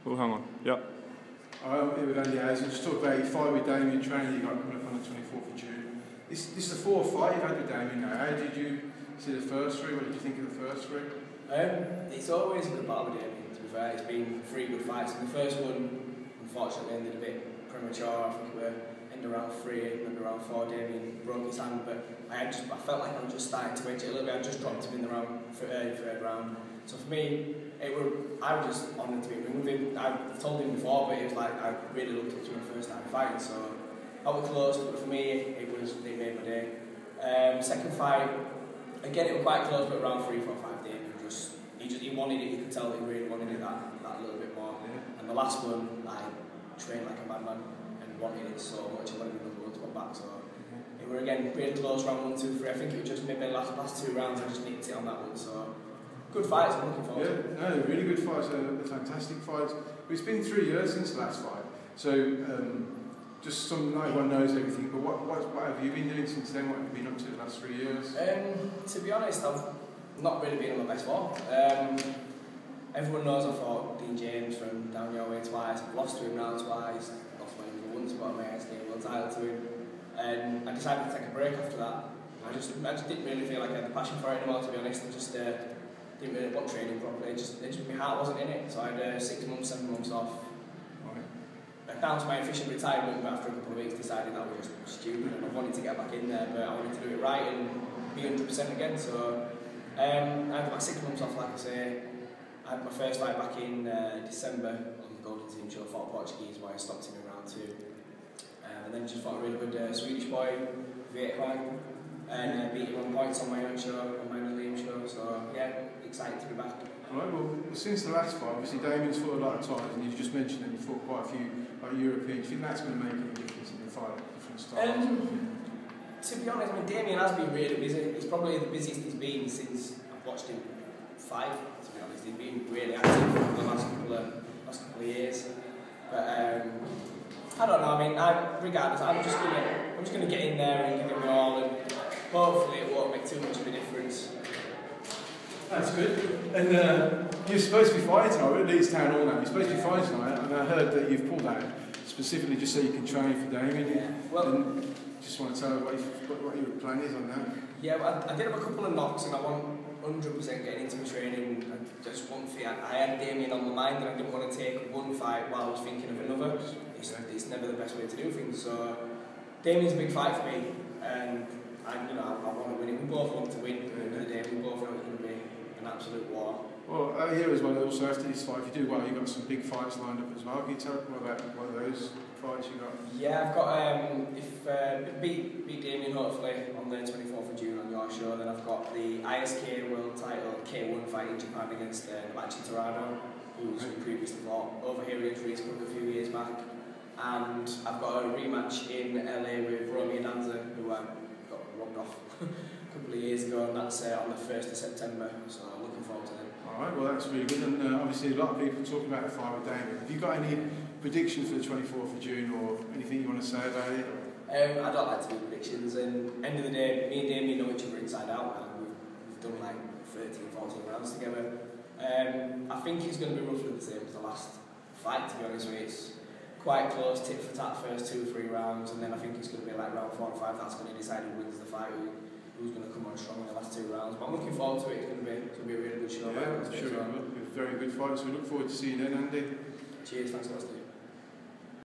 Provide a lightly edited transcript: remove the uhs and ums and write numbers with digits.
Oh, hang on. Yeah. Here with Andy Howson. Just talk about your fight with Damien Tarinor you got coming up on the 24th of June. This is the fourth fight you've had with Damien now. How did you see the first three? What did you think of the first three? It's always a good battle with Damien, to be fair. It's been three good fights. And the first one, unfortunately, ended a bit premature. I think we were in around 3, maybe around 4. Damien broke his hand, but I felt like I was just starting to edge it a little bit. I just dropped him in the third round. So for me, I was just honoured to be in the ring with him. I've told him before, but it was like I really looked up to him the first time fighting. So I was close, but for me, it made my day. Second fight, again, it was quite close, but around 3, 4, 5 days. He wanted it. You could tell he really wanted it that little bit more. Yeah. And the last one, I trained like a madman and wanted it so much. I wanted another one to come back. So it were again really close, round 1, 2, 3. I think it was just maybe the last 2 rounds. I just nicked it on that one. So. Good fights, I'm looking forward to it. Yeah, no, really good fights, they're fantastic fights. It's been 3 years since the last fight, so just not everyone knows everything, but what have you been doing since then? What have you been up to the last 3 years? To be honest, I've not really been on my best form. Everyone knows I fought Dean James from down your way twice, I've lost to him now twice, lost my number 1 spot on my SK World title to him, and I decided to take a break after that. I just didn't really feel like I had the passion for it anymore, to be honest. I just didn't really want training properly, just my heart wasn't in it, so I had 6 months, 7 months off. Right. Down to my official retirement, but after a couple of weeks decided that was just stupid and I wanted to get back in there, but I wanted to do it right and be 100% again, so I had my 6 months off, like I say. I had my first fight back in December on the Golden Team Show, fought Portuguese, where I stopped him in round 2. And then just fought a really good Swedish boy, Vietnam, and beat him on points on my own show, on my own Liam show, so yeah, excited to be back. Right, well, since the last fight, obviously Damien's fought a lot of times, and you just mentioned that you fought quite a few Europeans. Do you think that's going to make any difference in the fight, different styles? To be honest, I mean, Damien has been really busy. He's probably the busiest he's been since I've watched him fight, to be honest. He's been really active for the last couple of years. But I don't know, I mean, regardless, I'm just going to get in there and give him my all, and hopefully it won't make too much of a difference. That's good. And you're supposed to be fighting tonight, at Leeds Town Hall now. You're supposed to be fighting tonight, and I heard that you've pulled out specifically just so you can train for Damien. Yeah. Well, just want to tell me what your plan is on that. Yeah, well, I did have a couple of knocks, and I want 100% getting into my training. Just one thing, I had Damien on my mind, and I didn't want to take one fight while I was thinking of another. It's never the best way to do things. So Damien's a big fight for me, and I want to win it. We both want to win. At the end of the day, we both know it's going to be an absolute war. Well, I hear as well, also after this fight, if you do well, you've got some big fights lined up as well. Can you tell me about one of those fights you got? Yeah, I've got, beat Damien hopefully on the 24th of June on your show, then I've got the ISK World title K1 fight in Japan against Damien Tarinor, who's previously fought over here against Reese a few years back. And I've got a rematch in LA with Romeo Danza, who I got robbed off a couple of years ago, and that's on the 1st of September, so I'm looking forward to them. Alright, well that's really good, and obviously a lot of people talking about the fight with Damien. Have you got any predictions for the 24th of June, or anything you want to say about it? I don't like to do predictions, and end of the day, me and Damien know each other inside out now. We've done like 13, 14 rounds together. I think it's going to be roughly the same as the last fight, to be honest with you. It's quite close, tit for tat first 2 or 3 rounds, and then I think it's going to be like round 4 or 5 that's going to decide who wins the fight, who's going to come on strong in the last 2 rounds. But I'm looking forward to it. It's going to be a really good show. Yeah, I'm sure it will. Very good fight, so we look forward to seeing you then, Andy. Cheers, thanks a lot, Steve.